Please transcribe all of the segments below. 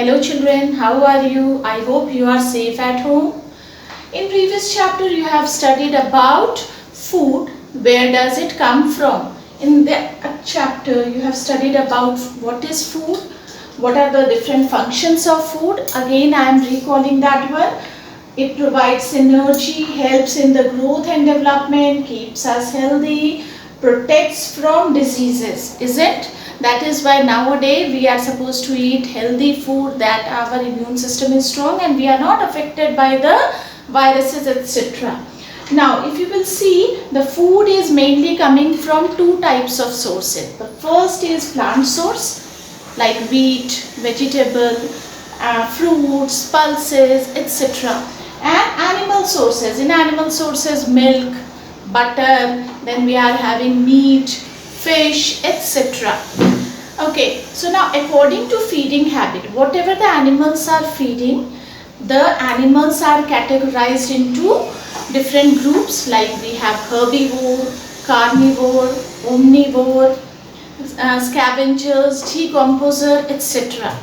Hello children, how are you? I hope you are safe at home. In previous chapter you have studied about food. Where does it come from? In that chapter you have studied about what is food, what are the different functions of food. Again I am recalling that one. It provides energy, helps in the growth and development, keeps us healthy, protects from diseases, isn't? That is why nowadays we are supposed to eat healthy food, that our immune system is strong and we are not affected by the viruses, etc. Now if you will see, the food is mainly coming from two types of sources. The first is plant source like wheat, vegetable, fruits, pulses, etc. And animal sources. In animal sources, milk, butter, then we are having meat, fish, etc. Okay, so now according to feeding habit, whatever the animals are feeding, the animals are categorized into different groups, like we have herbivore, carnivore, omnivore, scavengers, decomposer, etc.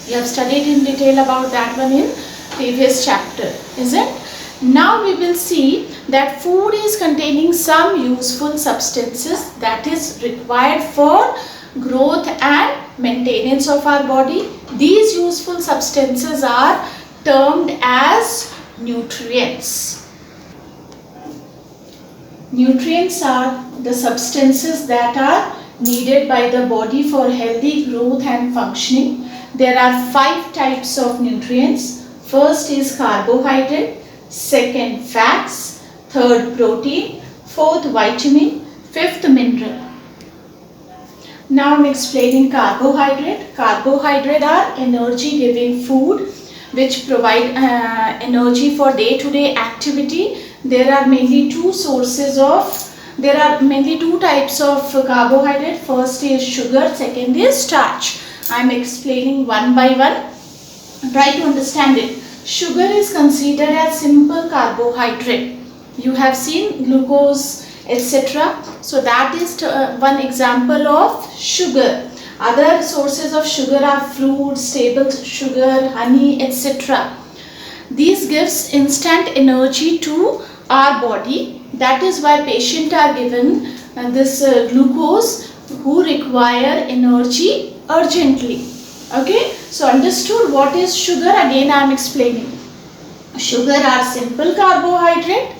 You have studied in detail about that one in previous chapter, isn't? Now we will see that food is containing some useful substances that is required for growth and maintenance of our body. These useful substances are termed as nutrients. Nutrients are the substances that are needed by the body for healthy growth and functioning. There are 5 types of nutrients. First is carbohydrate, second fats, third protein, fourth vitamin, fifth mineral. Now I am explaining carbohydrate. Carbohydrate are energy giving food which provide energy for day-to-day activity. There are mainly two types of carbohydrate. First is sugar, second is starch. I am explaining one by one. Try to understand it. Sugar is considered as simple carbohydrate. You have seen glucose, etc. So that is one example of sugar. Other sources of sugar are fruits, table sugar, honey, etc. These gives instant energy to our body. That is why patients are given this glucose who require energy urgently. Okay, so understood what is sugar? Again I am explaining. Sugar are simple carbohydrate.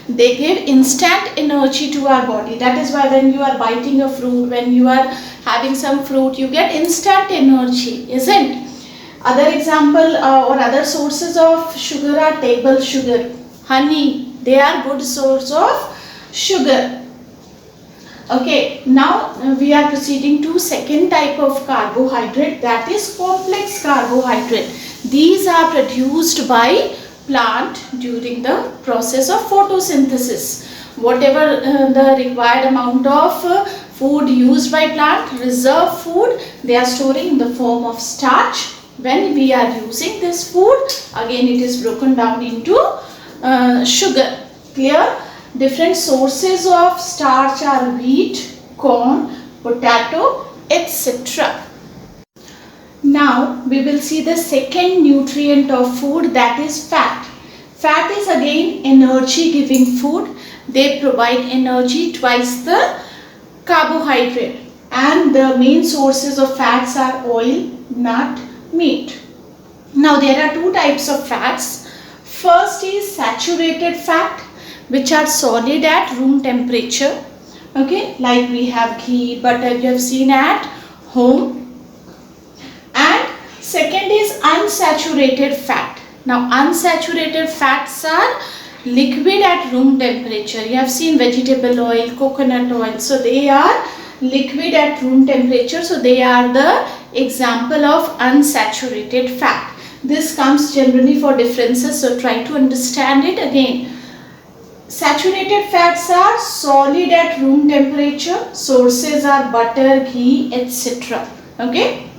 They give instant energy to our body. That is why when you are biting a fruit, when you are having some fruit, you get instant energy, isn't? Other example or other sources of sugar are table sugar, honey. They are good source of sugar. Okay, now we are proceeding to second type of carbohydrate, that is complex carbohydrate. These are produced by plant during the process of photosynthesis. Whatever the required amount of food used by plant, reserve food, they are storing in the form of starch. When we are using this food, again it is broken down into sugar. Clear? Different sources of starch are wheat, corn, potato, etc. Now we will see the second nutrient of food, that is fat. Fat is again energy giving food. They provide energy twice the carbohydrate, and the main sources of fats are oil, nut, meat. Now there are two types of fats. First is saturated fat, which are solid at room temperature. Okay, like we have ghee, butter, you have seen at home. And second is unsaturated fat. Now unsaturated fats are liquid at room temperature. You have seen vegetable oil, coconut oil. So they are liquid at room temperature. So they are the example of unsaturated fat. This comes generally for differences. So try to understand it again. Saturated fats are solid at room temperature. Sources are butter, ghee, etc. Okay.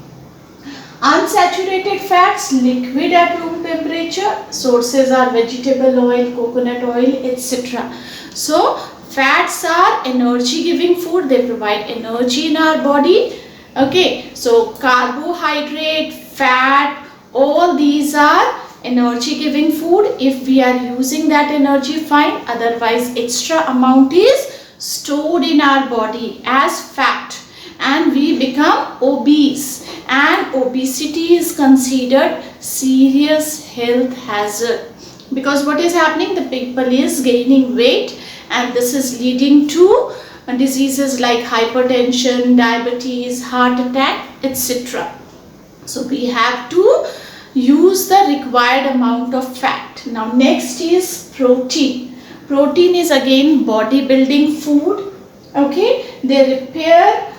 Unsaturated fats, liquid at room temperature. Sources are vegetable oil, coconut oil, etc. So fats are energy giving food. They provide energy in our body. Okay. So carbohydrate, fat, all these are energy giving food. If we are using that energy, fine, otherwise extra amount is stored in our body as fat and we become obese, and obesity is considered serious health hazard, because what is happening, the people is gaining weight and this is leading to diseases like hypertension, diabetes, heart attack, etc. So we have to use the required amount of fat. Now next is protein. Protein is again bodybuilding food. Okay, they repair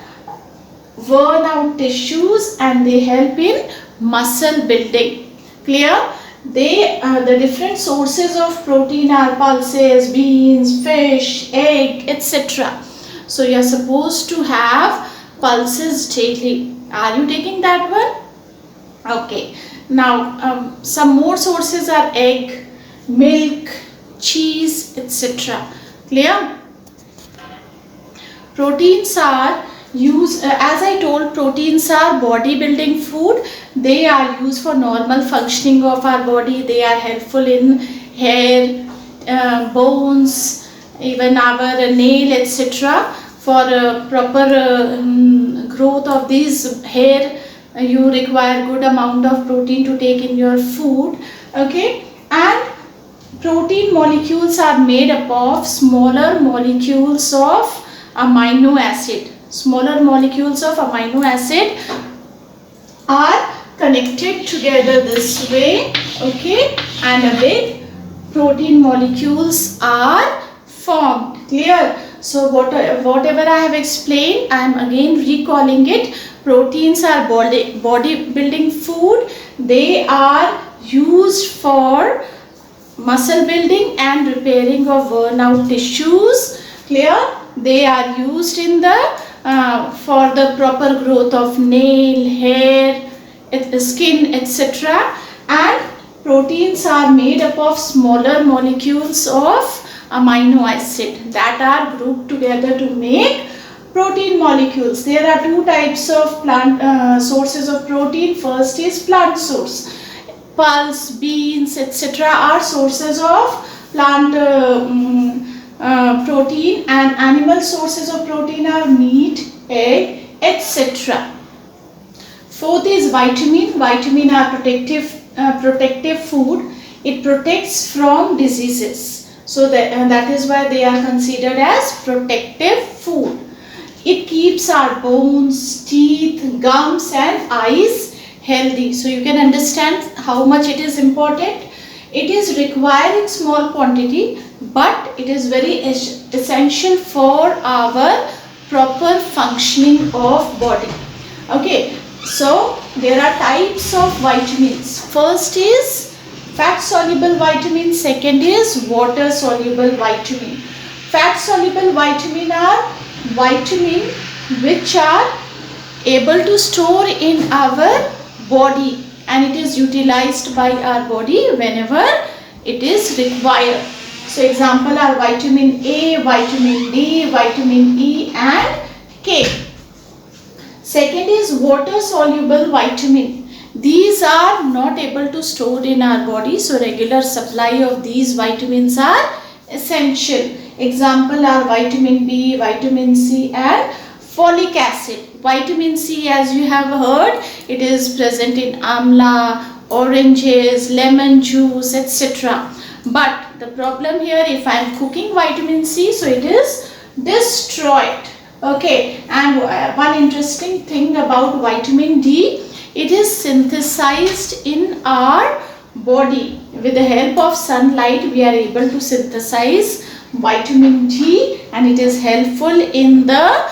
worn out tissues and they help in muscle building. Clear? The different sources of protein are pulses, beans, fish, egg, etc. So you are supposed to have pulses daily. Are you taking that one? Okay. Now some more sources are egg, milk, cheese, etc. Clear? Proteins are used, as I told, proteins are bodybuilding food. They are used for normal functioning of our body. They are helpful in hair, bones, even our nail, etc. For proper growth of these hair, you require good amount of protein to take in your food. Okay, and protein molecules are made up of smaller molecules of amino acid. Smaller molecules of amino acid are connected together this way, okay, and a big protein molecules are formed. Clear? So whatever I have explained, I am again recalling it. Proteins are bodybuilding food. They are used for muscle building and repairing of worn out tissues. Clear? They are used in the for the proper growth of nail, hair, skin, etc. And proteins are made up of smaller molecules of amino acid that are grouped together to make protein molecules. There are two types of plant sources of protein. First is plant source. Pulse, beans, etc. are sources of plant protein, and animal sources of protein are meat, egg, etc. Fourth is vitamin. Vitamin are protective food. It protects from diseases. So that is why they are considered as protective food. It keeps our bones, teeth, gums and eyes healthy. So you can understand how much it is important. It is required in small quantity, but it is very essential for our proper functioning of body. Okay, so there are types of vitamins. First is fat soluble vitamin, second is water soluble vitamin. Fat soluble vitamin are vitamin which are able to store in our body and it is utilized by our body whenever it is required. So example are vitamin A, vitamin D, vitamin E and K. Second is water soluble vitamin. These are not able to store in our body, so regular supply of these vitamins are essential. Example are vitamin B, vitamin C and folic acid. Vitamin C, as you have heard, it is present in amla, oranges, lemon juice, etc. But the problem here, if I am cooking vitamin C, so it is destroyed. Okay, and one interesting thing about vitamin D, it is synthesized in our body. With the help of sunlight, we are able to synthesize vitamin D and it is helpful in the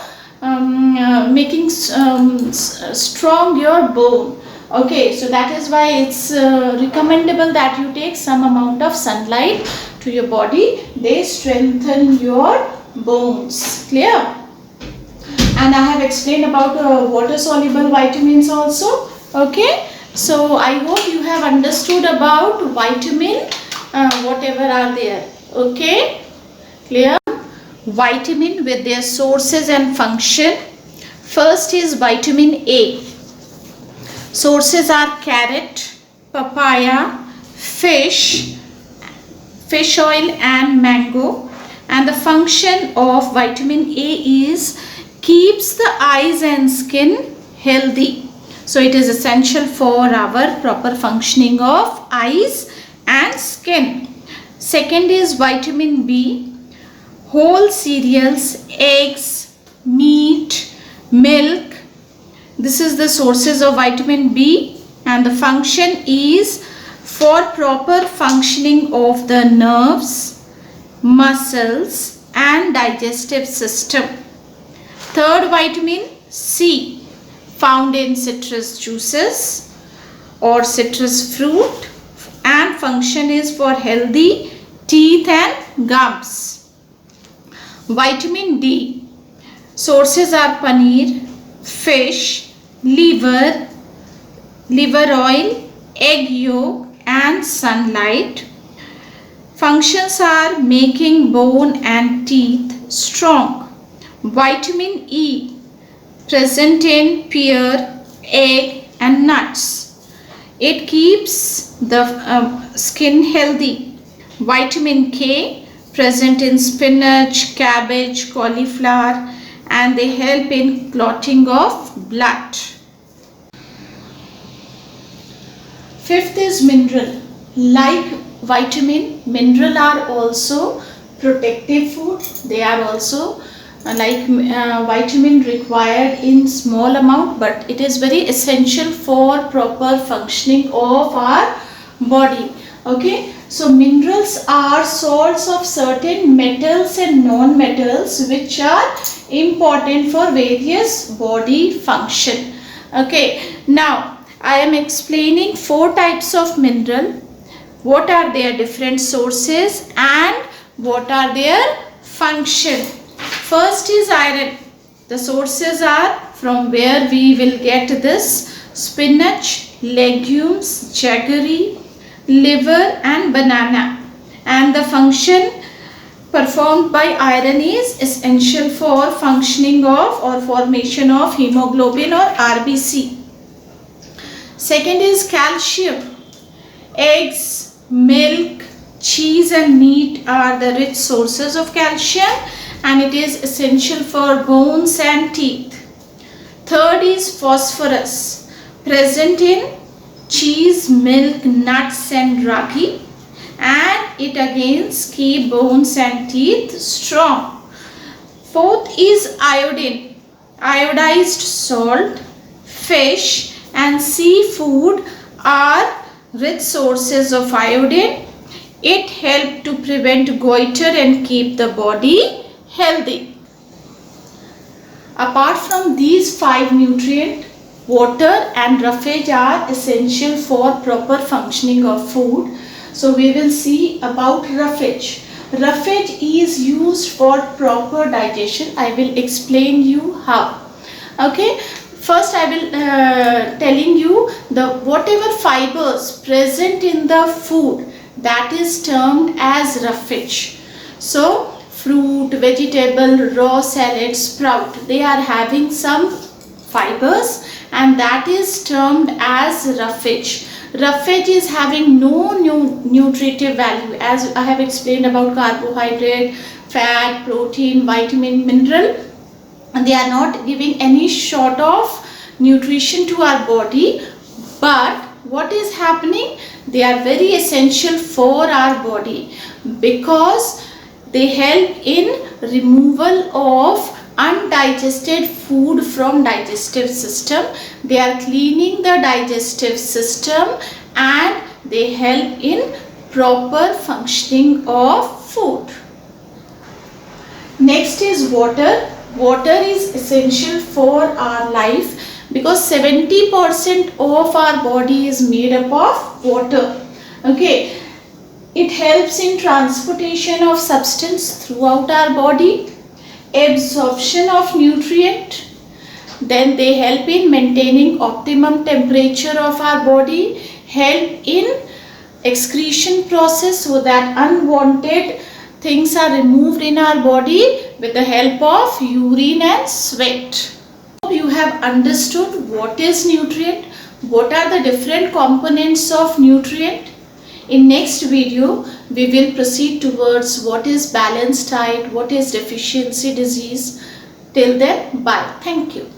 making strong your bone. Okay, so that is why it's recommendable that you take some amount of sunlight to your body. They strengthen your bones. Clear? And I have explained about water soluble vitamins also. Okay, so I hope you have understood about vitamin whatever are there. Okay, clear? Vitamin with their sources and function. First is vitamin A. Sources are carrot, papaya, fish oil and mango. And the function of vitamin A is keeps the eyes and skin healthy. So it is essential for our proper functioning of eyes and skin. Second is vitamin B. Whole cereals, eggs, meat, milk. This is the sources of vitamin B, and the function is for proper functioning of the nerves, muscles and digestive system. Third, vitamin C, found in citrus juices or citrus fruit, and function is for healthy teeth and gums. Vitamin D, sources are paneer, fish, liver oil, egg yolk and sunlight. Functions are making bone and teeth strong. Vitamin E, present in pear, egg and nuts. It keeps the skin healthy. Vitamin K, present in spinach, cabbage, cauliflower, and they help in clotting of blood. Fifth is mineral. Like vitamin, mineral are also protective food. They are also like vitamin required in small amount, but it is very essential for proper functioning of our body. Okay, so minerals are salts of certain metals and non-metals which are important for various body function. Okay, now I am explaining 4 types of mineral, what are their different sources and what are their function. First is iron. The sources are from where we will get this: spinach, legumes, jaggery, liver and banana. And the function performed by iron is essential for functioning of or formation of hemoglobin or RBC. Second is calcium. Eggs, milk, cheese and meat are the rich sources of calcium, and it is essential for bones and teeth. Third is phosphorus, present in cheese, milk, nuts and ragi, and it again keeps bones and teeth strong. Fourth is iodine. Iodized salt, fish and seafood are rich sources of iodine. It helps to prevent goiter and keep the body healthy. Apart from these 5 nutrients, water and roughage are essential for proper functioning of food. So we will see about roughage. Roughage is used for proper digestion. I will explain you how. Okay. First I will telling you the whatever fibers present in the food, that is termed as roughage. So fruit, vegetable, raw salad, sprout, they are having some fibers and that is termed as roughage. Roughage is having no nutritive value, as I have explained about carbohydrate, fat, protein, vitamin, mineral. And they are not giving any sort of nutrition to our body, but what is happening, they are very essential for our body because they help in removal of undigested food from digestive system. They are cleaning the digestive system and they help in proper functioning of food. Next is water. Water is essential for our life because 70% of our body is made up of water. Okay, it helps in transportation of substance throughout our body, absorption of nutrient, then they help in maintaining optimum temperature of our body, help in excretion process so that unwanted things are removed in our body with the help of urine and sweat. You have understood what is nutrient. what are the different components of nutrient. In next video, we will proceed towards what is balanced diet, what is deficiency disease. Till then, bye. Thank you.